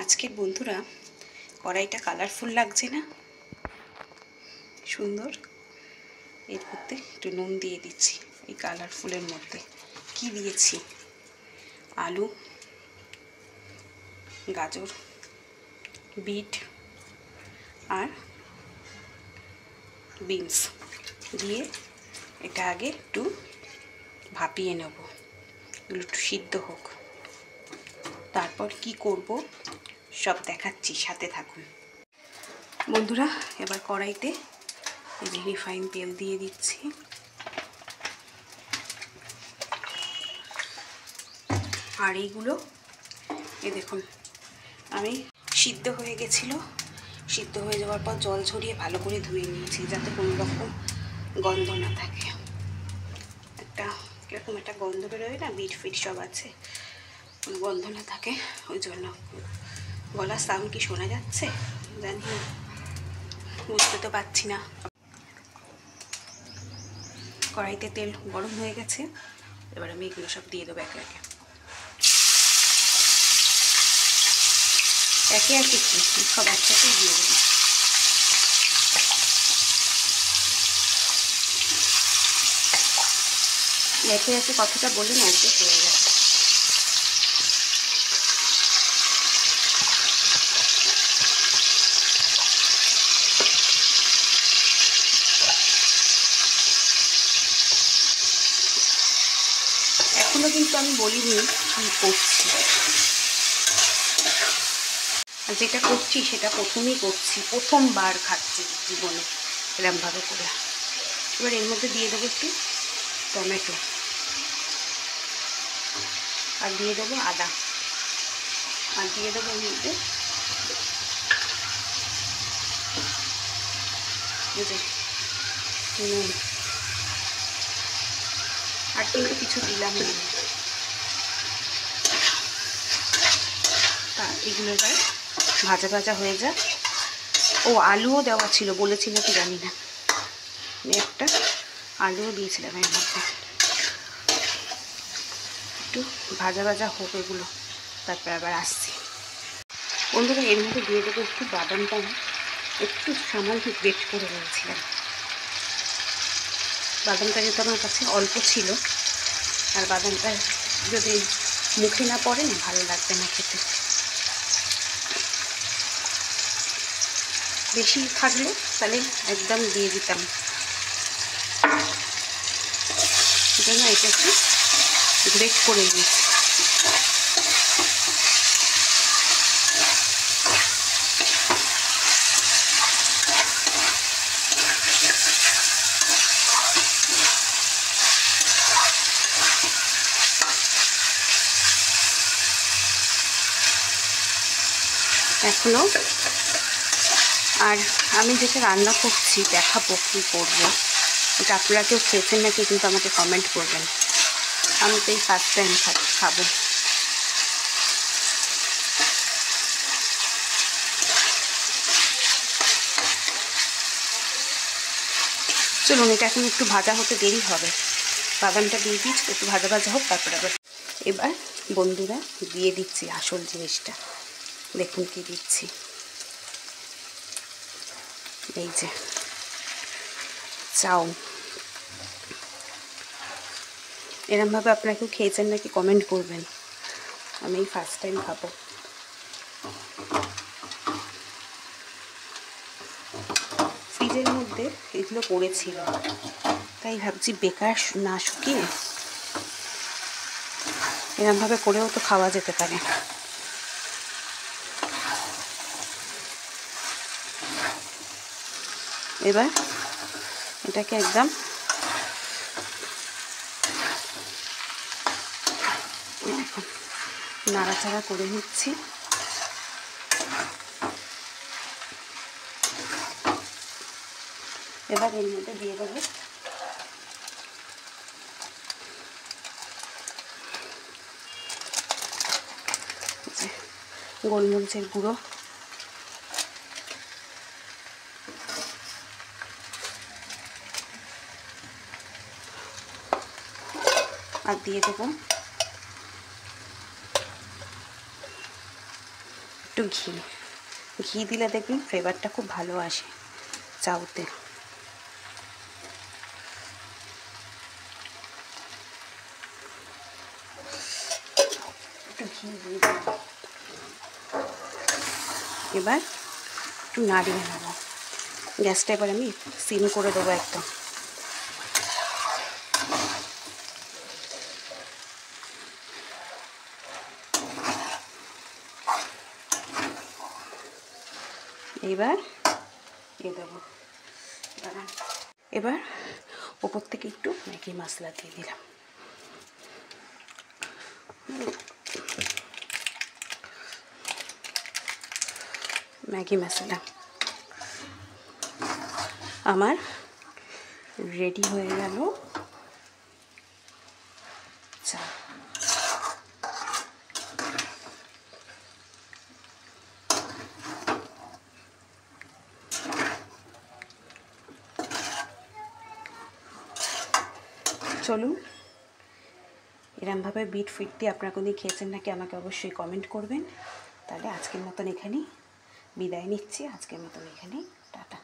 আজকের বন্ধুরা কড়াইটা কালারফুল লাগছে না? সুন্দর। এর মধ্যে একটু নুন দিয়ে দিচ্ছি। এই কালারফুলের মধ্যে কি দিয়েছি? আলু, গাজর, বিট আর বিনস দিয়ে এটা আগে একটু ভাপিয়ে নেব, এগুলো একটু সিদ্ধ হোক। তারপর কি করব সব দেখাচ্ছি, সাথে থাকুন বন্ধুরা। এবার কড়াইতে এই যে রিফাইন তেল দিয়ে দিচ্ছি। আর এইগুলো দেখুন আমি সিদ্ধ হয়ে গেছিলো, সিদ্ধ হয়ে যাওয়ার পর জল ঝরিয়ে ভালো করে ধুয়ে নিয়েছি যাতে কোনো রকম গন্ধ না থাকে। একটা কীরকম একটা গন্ধ বেরোয় না, বিট ফিট সব আছে, গন্ধ না থাকে। ওই জন্য গলার সাউন্ড কি শোনা যাচ্ছে জানি না, বুঝতে তো পারছি না। কড়াইতে তেল গরম হয়ে গেছে, এবার আমি এগুলো সব দিয়ে দেবো একে একে। একে একে সব একসাথে দিয়ে দেবো। একে একে কথাটা বলে না অভ্যেস হয়ে গেছে। এখনো কিন্তু আমি বলিনি কি করছি, আর যেটা করছি সেটা প্রথমেই করছি, প্রথমবার খাচ্ছি জীবনে এরমভাবে করে। এবার এর মধ্যে দিয়ে দেবো একটু টমেটো, আর দিয়ে দেবো আদা, আর দিয়ে দেবো এর মধ্যে নুন। আর কিন্তু কিছু দিলাম না। তা এগুলো এবার ভাজা ভাজা হয়ে যায়। ও আলুও দেওয়া ছিল, বলেছিল কি জানি না, আমি একটা আলুও দিয়েছিলাম এর মধ্যে। একটু ভাজা ভাজা হোক এগুলো, তারপর আবার আসছি বন্ধুরা। এর মধ্যে দিয়ে দেবো একটু বাদামটা, একটু সামান্য গ্রেট করে নিয়েছিলাম। বাদামটা যেহেতু আমার কাছে অল্প ছিল, আর বাদামটা যদি মুখে না পড়ে না ভালো লাগবে না খেতে। বেশি থাকলে তাহলে একদম দিয়ে দিতাম, জন্য এটা একটু গ্রেট করে দিয়েছি। এখনো আর আমি যেটা রান্না করছি দেখাবো কী করবো, এটা আপনারা কেউ খেয়েছেন নাকি কিন্তু আমাকে কমেন্ট করবেন। আমি তো এই ফার্স্ট টাইম খাবো। চলুন, এটা এখন একটু ভাজা হতে দেরি হবে। বাদামটা দিয়ে দিচ্ছি, একটু ভাজা ভাজা হোক, তারপরে আবার। এবার বন্ধুরা দিয়ে দিচ্ছি আসল জিনিসটা, দেখুন কি দিচ্ছি। এই যে চাউ, এরমভাবে আপনারা কেউ খেয়েছেন নাকি কমেন্ট করবেন। আমি এই ফার্স্ট টাইম খাবো। ফ্রিজের মধ্যে এগুলো পড়েছিল, তাই ভাবছি বেকার না শুকিয়ে এরমভাবে করেও তো খাওয়া যেতে পারে। এবার এটাকে একদম নাড়াচাড়া করে নিচ্ছি। এবার এর মধ্যে দিয়ে দেবো গোলমরিচের গুঁড়ো, আর দিয়ে দেবো একটু ঘি দিলে দেখবেন ফ্লেভারটা খুব ভালো আসে চাউতে। একটু ঘি দিয়ে দেবো। এবার একটু নাড়িয়ে নেবো। গ্যাসটা এবার আমি সিম করে দেবো একদম। এবার দেবো। এবার ওপর থেকে একটু ম্যাগি মশলা দিয়ে দিলাম। ম্যাগি মশলা আমার রেডি হয়ে গেল চা। চলুন, এরমভাবে বিট ফিট দিয়ে আপনারা কোনদিন খেয়েছেন নাকি আমাকে অবশ্যই কমেন্ট করবেন। তাহলে আজকের মতন এখানেই বিদায় নিচ্ছি। আজকের মতন এখানেই টাটা।